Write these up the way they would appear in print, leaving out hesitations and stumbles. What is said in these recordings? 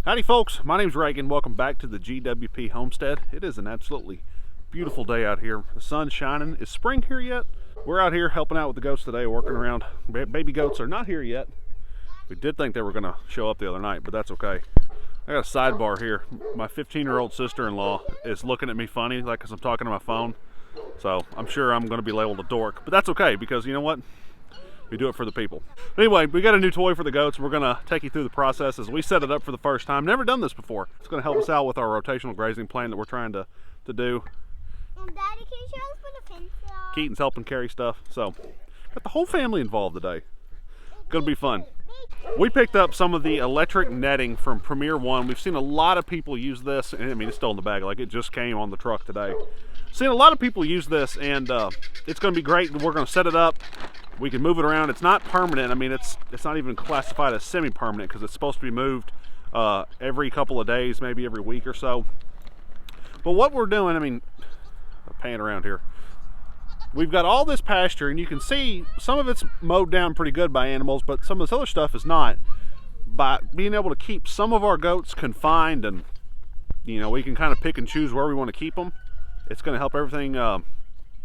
Howdy folks, my name's Reagan. Welcome back to the GWP Homestead. It is an absolutely beautiful day out here. The sun's shining. Is spring here yet? We're out here helping out with the goats today, working around. Baby goats are not here yet. We did think they were gonna show up the other night, but that's okay. I got a sidebar here. My 15-year-old sister-in-law is looking at me funny, like as I'm talking to my phone. So I'm sure I'm gonna be labeled a dork, but that's okay because you know what? We do it for the people. Anyway, we got a new toy for the goats. We're gonna take you through the process as we set it up for the first time. Never done this before. It's gonna help us out with our rotational grazing plan that we're trying to do. Daddy, can you show us where the fence is? Keaton's helping carry stuff. So, got the whole family involved today. Gonna be fun. We picked up some of the electric netting from Premier One. We've seen a lot of people use this, and I mean, it's still in the bag, like it just came on the truck today. Seen a lot of people use this, and it's gonna be great. We're gonna set it up. We can move it around. It's not permanent. I mean, it's not even classified as semi-permanent because it's supposed to be moved every couple of days, maybe every week or so. But what we're doing, I mean, I'm panning around here. We've got all this pasture, and you can see some of it's mowed down pretty good by animals, but some of this other stuff is not. By being able to keep some of our goats confined, and you know, we can kind of pick and choose where we want to keep them. It's going to help everything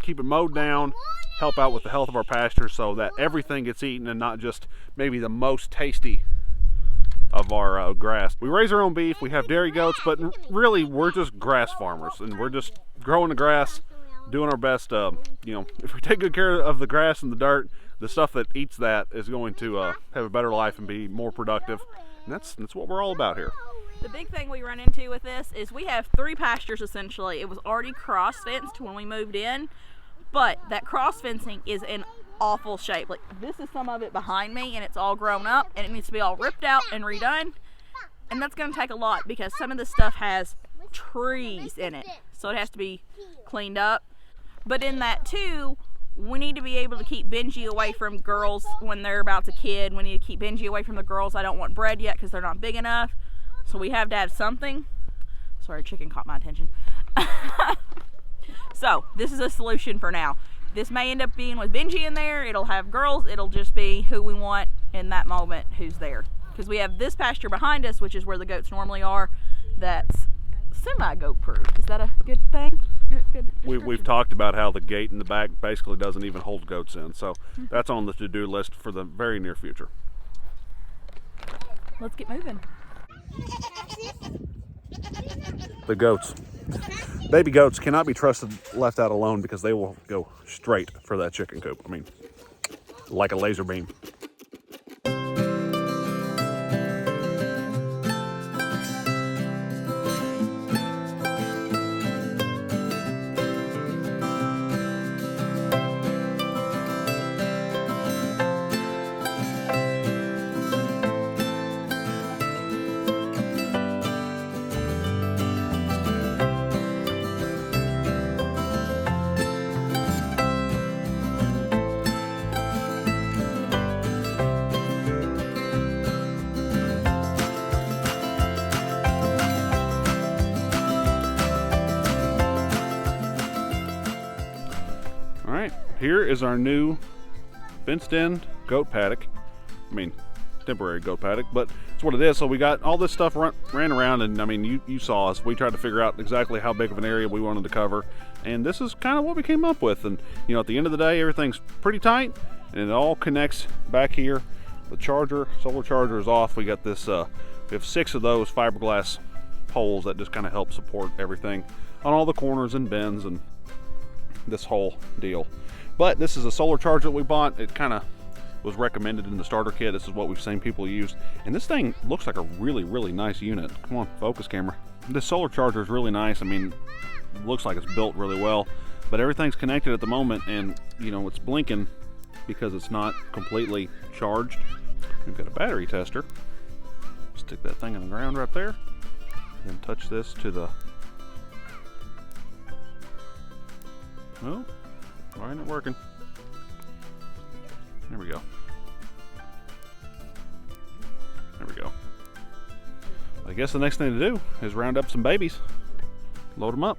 keep it mowed down, help out with the health of our pasture so that everything gets eaten and not just maybe the most tasty of our grass. We raise our own beef, we have dairy goats, but really we're just grass farmers and we're just growing the grass, doing our best. You know, if we take good care of the grass and the dirt, the stuff that eats that is going to have a better life and be more productive. And that's what we're all about here. The big thing we run into with this is we have 3 pastures essentially. It was already cross-fenced when we moved in, but that cross fencing is in awful shape. Like this is some of it behind me and it's all grown up and it needs to be all ripped out and redone. And that's gonna take a lot because some of this stuff has trees in it. So it has to be cleaned up. But in that too, we need to be able to keep Benji away from girls when they're about to kid. We need to keep Benji away from the girls I don't want bred yet because they're not big enough. So we have to have something. Sorry, chicken caught my attention. So this is a solution for now. This may end up being with Benji in there. It'll have girls. It'll just be who we want in that moment who's there. Because we have this pasture behind us, which is where the goats normally are, that's semi-goat proof. Is that a good thing? We've talked about how the gate in the back basically doesn't even hold goats in. So that's on the to-do list for the very near future. Let's get moving. The goats. Baby goats cannot be trusted left out alone because they will go straight for that chicken coop. I mean, like a laser beam. Here is our new fenced-in goat paddock. I mean, temporary goat paddock, but it's what it is. So we got all this stuff ran around, and I mean, you saw us. We tried to figure out exactly how big of an area we wanted to cover, and this is kind of what we came up with. And you know, at the end of the day, everything's pretty tight, and it all connects back here. The charger, solar charger, is off. We got this. We have 6 of those fiberglass poles that just kind of help support everything on all the corners and bends and this whole deal. But this is a solar charger that we bought. It kind of was recommended in the starter kit. This is what we've seen people use. And this thing looks like a really, really nice unit. Come on, focus camera. This solar charger is really nice. I mean, it looks like it's built really well. But everything's connected at the moment, and you know, it's blinking because it's not completely charged. We've got a battery tester. Stick that thing in the ground right there. Then touch this to the... Oh. Why isn't it working? There we go. There we go. I guess the next thing to do is round up some babies, load them up.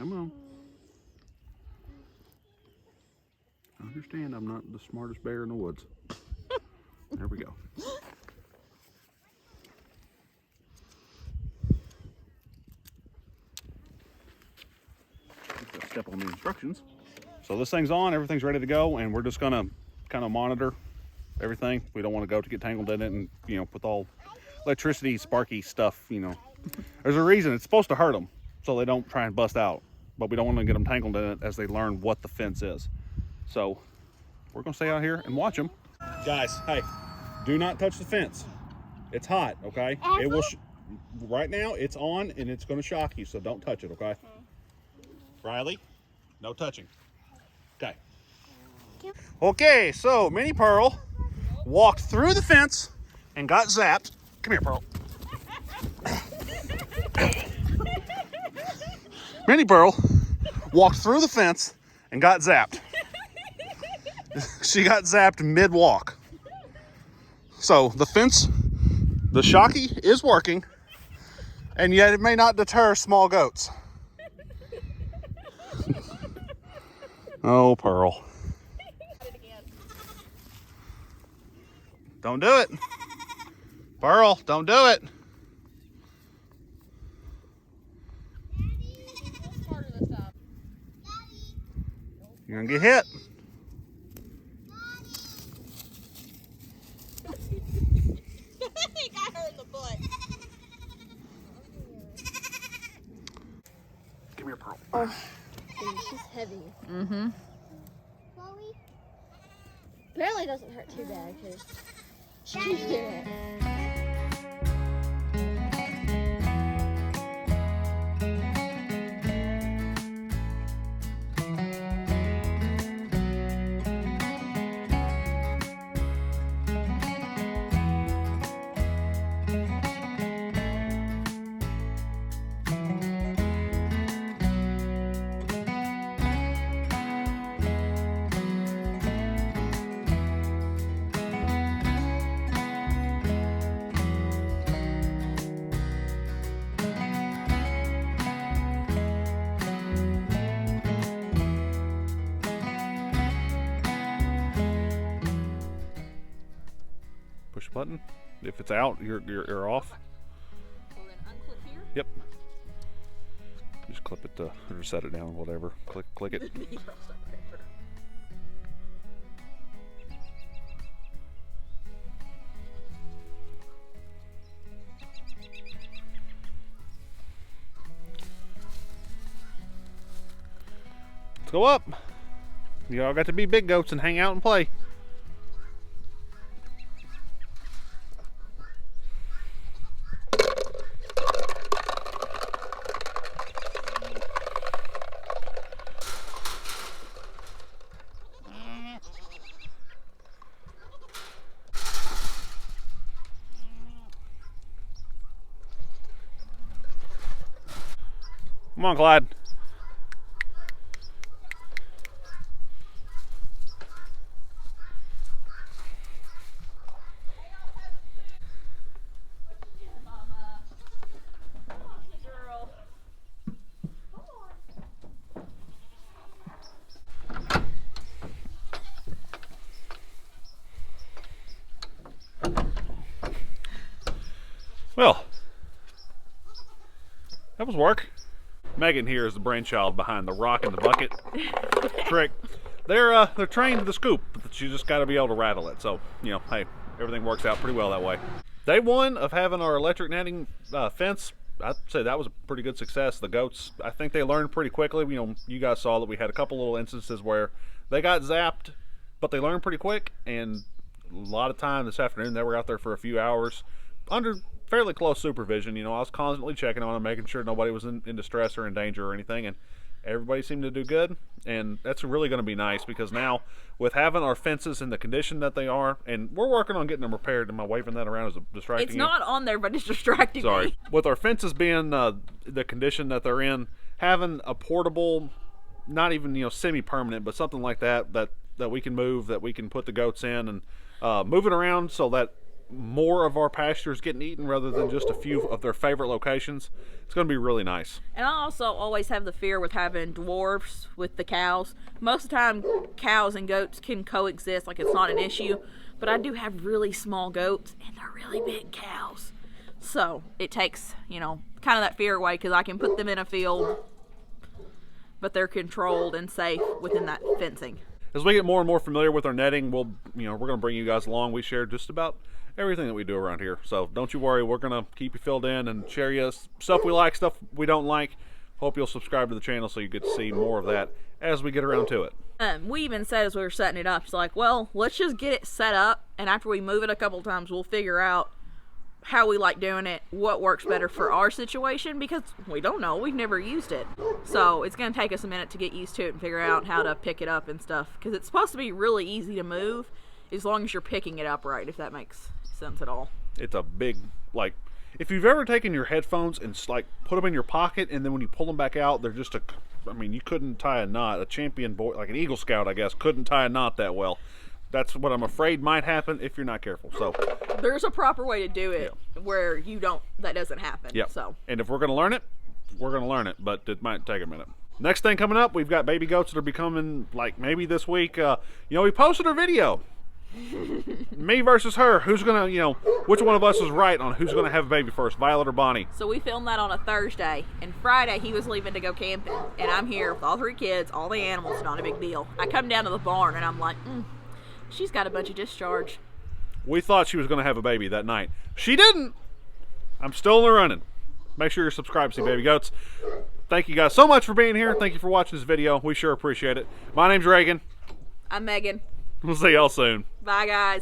Come on. I understand I'm not the smartest bear in the woods. There we go. Step on the instructions. So this thing's on, everything's ready to go, and we're just gonna kind of monitor everything. We don't want to go to get tangled in it and, you know, with all electricity, sparky stuff, you know. There's a reason it's supposed to hurt them so they don't try and bust out, but we don't want to get them tangled in it as they learn what the fence is. So we're gonna stay out here and watch them. Guys, hey, do not touch the fence. It's hot, okay? It will, right now it's on and it's gonna shock you, so don't touch it, okay? Riley, no touching. Okay. Okay, so Mini Pearl walked through the fence and got zapped. Come here, Pearl. Mini Pearl walked through the fence and got zapped. She got zapped mid-walk. So the fence, the shocky is working, and yet it may not deter small goats. Oh, Pearl. Don't do it. Pearl, don't do it. You're gonna get hit. I think I hurt the butt. Come here, Pearl. Oh, she's heavy. Mm-hmm. Chloe? Apparently it doesn't hurt too bad because she keeps doing it. Push the button. If it's out, you're off. So then unclip here. Yep. Just clip it or set it down, whatever. Click it. Let's go up. You all got to be big goats and hang out and play. Come on, Clyde. Well, that was work. Megan here is the brainchild behind the rock in the bucket trick. They're trained to the scoop, but you just got to be able to rattle it. So, you know, hey, everything works out pretty well that way. Day one of having our electric netting fence, I'd say that was a pretty good success. The goats, I think they learned pretty quickly. You know, you guys saw that we had a couple little instances where they got zapped, but they learned pretty quick. And a lot of time this afternoon, they were out there for a few hours under fairly close supervision. You know, I was constantly checking on them, making sure nobody was in distress or in danger or anything, and everybody seemed to do good. And that's really going to be nice, because now with having our fences in the condition that they are, and we're working on getting them repaired. Am I waving that around as a distracting? It's not on there, but it's distracting Sorry. me. With our fences being the condition that they're in, having a portable, not even, you know, semi-permanent, but something like that we can move, that we can put the goats in and move it around so that more of our pastures getting eaten rather than just a few of their favorite locations. It's going to be really nice. And I also always have the fear with having dwarfs with the cows. Most of the time, cows and goats can coexist, like it's not an issue. But I do have really small goats, and they're really big cows. So it takes, you know, kind of that fear away, because I can put them in a field, but they're controlled and safe within that fencing. As we get more and more familiar with our netting, we're going to bring you guys along. We share just about everything that we do around here. So don't you worry, we're going to keep you filled in and share you stuff we like, stuff we don't like. Hope you'll subscribe to the channel so you get to see more of that as we get around to it. We even said as we were setting it up, it's like, well, let's just get it set up, and after we move it a couple times, we'll figure out how we like doing it, what works better for our situation, because we don't know, we've never used it. So it's going to take us a minute to get used to it and figure out how to pick it up and stuff, because it's supposed to be really easy to move as long as you're picking it up right, if that makes sense at all. It's a big, like, if you've ever taken your headphones and like put them in your pocket, and then when you pull them back out, they're just I mean, you couldn't tie a knot. A champion boy, like an Eagle Scout, I guess, couldn't tie a knot that well. That's what I'm afraid might happen if you're not careful. So there's a proper way to do it where that doesn't happen. Yeah. So, and if we're going to learn it, we're going to learn it, but it might take a minute. Next thing coming up, we've got baby goats that are becoming, like, maybe this week. We posted our video. Me versus her. Who's going to, which one of us is right on who's going to have a baby first, Violet or Bonnie? So we filmed that on a Thursday, and Friday he was leaving to go camping, and I'm here with all 3 kids, all the animals, not a big deal. I come down to the barn, and I'm like, she's got a bunch of discharge. We thought she was going to have a baby that night. She didn't. I'm still in the running. Make sure you're subscribed to see Baby Goats. Thank you guys so much for being here. Thank you for watching this video. We sure appreciate it. My name's Reagan. I'm Megan. We'll see y'all soon. Bye, guys.